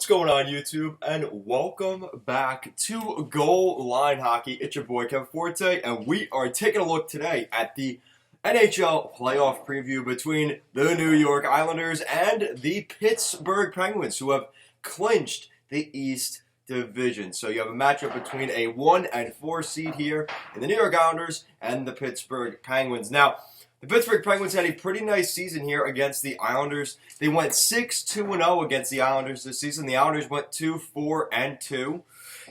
What's going on, YouTube? And welcome back to Goal Line Hockey. It's your boy Kevin Forte, and we are taking a look today at the NHL playoff preview between the New York Islanders and the Pittsburgh Penguins, who have clinched the East Division. So you have a matchup between a 1 and 4 seed here in the New York Islanders and the Pittsburgh Penguins. Now, the Pittsburgh Penguins had a pretty nice season here against the Islanders. They went 6-2-0 against the Islanders this season. The Islanders went 2-4-2.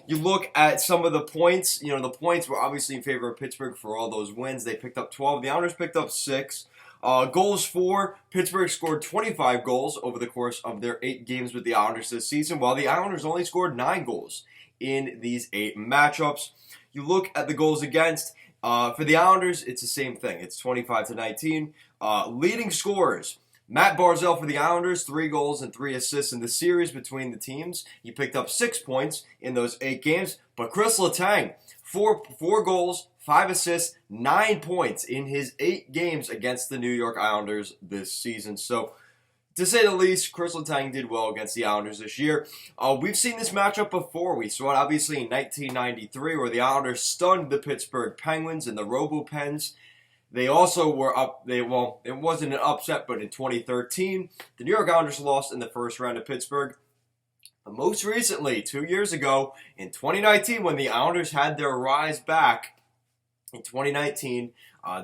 You look at some of the points. You know, the points were obviously in favor of Pittsburgh for all those wins. They picked up 12. The Islanders picked up 6. Goals for, Pittsburgh scored 25 goals over the course of their 8 games with the Islanders this season, while the Islanders only scored 9 goals in these 8 matchups. You look at the goals against. For the Islanders, it's the same thing. It's 25-19. Leading scorers, Matt Barzal for the Islanders, 3 goals and 3 assists in the series between the teams. He picked up 6 points in those 8 games. But Chris Letang, 4 goals, 5 assists, 9 points in his 8 games against the New York Islanders this season. So, to say the least, Chris Letang did well against the Islanders this year. We've seen this matchup before. We saw it obviously in 1993 where the Islanders stunned the Pittsburgh Penguins in the RoboPens. They also were up, it wasn't an upset, but in 2013, the New York Islanders lost in the first round to Pittsburgh. But most recently, 2 years ago, in 2019, when the Islanders had their rise back, in 2019,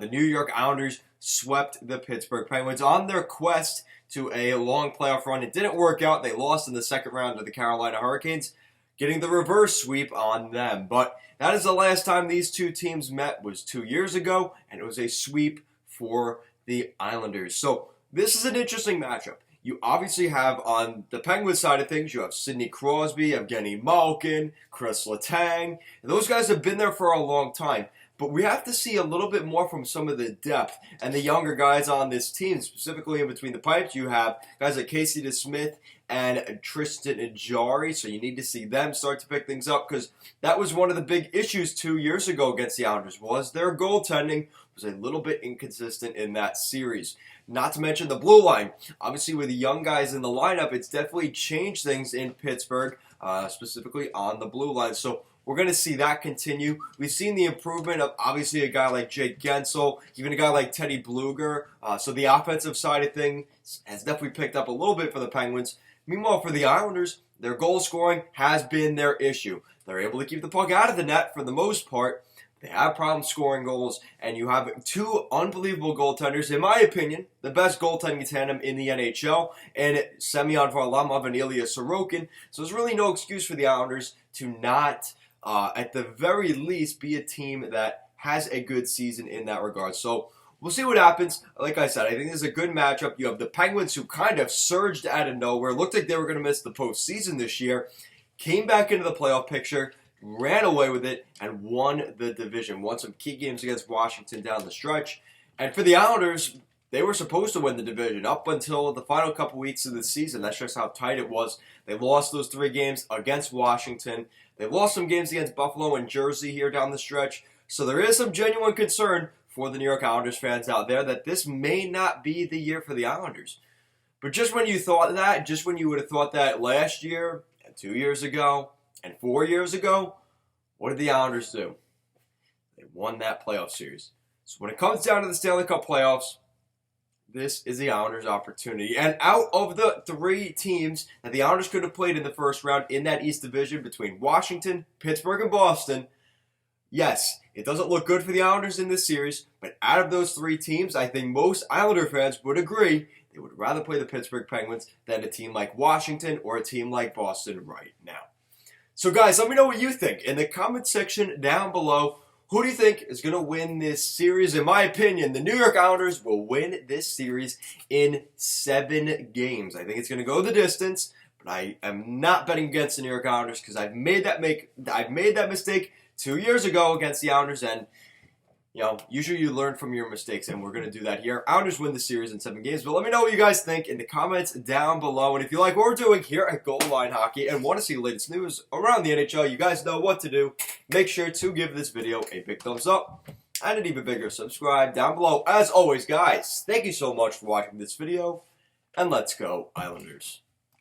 the New York Islanders swept the Pittsburgh Penguins on their quest to a long playoff run. It didn't work out. They lost in the second round to the Carolina Hurricanes, getting the reverse sweep on them. But that is the last time these two teams met, was 2 years ago, and it was a sweep for the Islanders. So this is an interesting matchup. You obviously have, on the Penguins side of things, you have Sidney Crosby, Evgeny Malkin, Chris Letang. And those guys have been there for a long time. But we have to see a little bit more from some of the depth and the younger guys on this team, specifically in between the pipes. You have guys like Casey DeSmith and Tristan Jarry, so you need to see them start to pick things up, because that was one of the big issues 2 years ago against the Islanders, was their goaltending was a little bit inconsistent in that series. Not to mention the blue line. Obviously, with the young guys in the lineup, it's definitely changed things in Pittsburgh, specifically on the blue line. So we're going to see that continue. We've seen the improvement of, obviously, a guy like Jake Gensel, even a guy like Teddy Bluger. So the offensive side of things has definitely picked up a little bit for the Penguins. Meanwhile, for the Islanders, their goal scoring has been their issue. They're able to keep the puck out of the net for the most part. They have problems scoring goals, and you have 2 unbelievable goaltenders. In my opinion, the best goaltending tandem in the NHL, and Semyon Varlamov and Ilya Sorokin. So there's really no excuse for the Islanders to not, at the very least, be a team that has a good season in that regard. So we'll see what happens. Like I said, I think this is a good matchup. You have the Penguins, who kind of surged out of nowhere. Looked like they were going to miss the postseason this year. Came back into the playoff picture, ran away with it, and won the division. Won some key games against Washington down the stretch. And for the Islanders, they were supposed to win the division up until the final couple weeks of the season. That's just how tight it was. They lost those 3 games against Washington. They lost some games against Buffalo and Jersey here down the stretch. So there is some genuine concern for the New York Islanders fans out there that this may not be the year for the Islanders. But just when you thought that, just when you would have thought that last year, and 2 years ago, and 4 years ago, what did the Islanders do? They won that playoff series. So when it comes down to the Stanley Cup playoffs, this is the Islanders' opportunity. And out of the 3 teams that the Islanders could have played in the first round in that East Division between Washington, Pittsburgh, and Boston, yes, it doesn't look good for the Islanders in this series, but out of those 3 teams, I think most Islander fans would agree they would rather play the Pittsburgh Penguins than a team like Washington or a team like Boston right now. So guys, let me know what you think in the comment section down below. Who do you think is going to win this series? In my opinion, the New York Islanders will win this series in 7 games. I think it's going to go the distance, but I am not betting against the New York Islanders, because I've made that mistake 2 years ago against the Islanders, and usually you learn from your mistakes, and we're going to do that here. Islanders win the series in 7 games, but let me know what you guys think in the comments down below. And if you like what we're doing here at Goal Line Hockey and want to see the latest news around the NHL, you guys know what to do. Make sure to give this video a big thumbs up and an even bigger subscribe down below. As always, guys, thank you so much for watching this video, and let's go Islanders.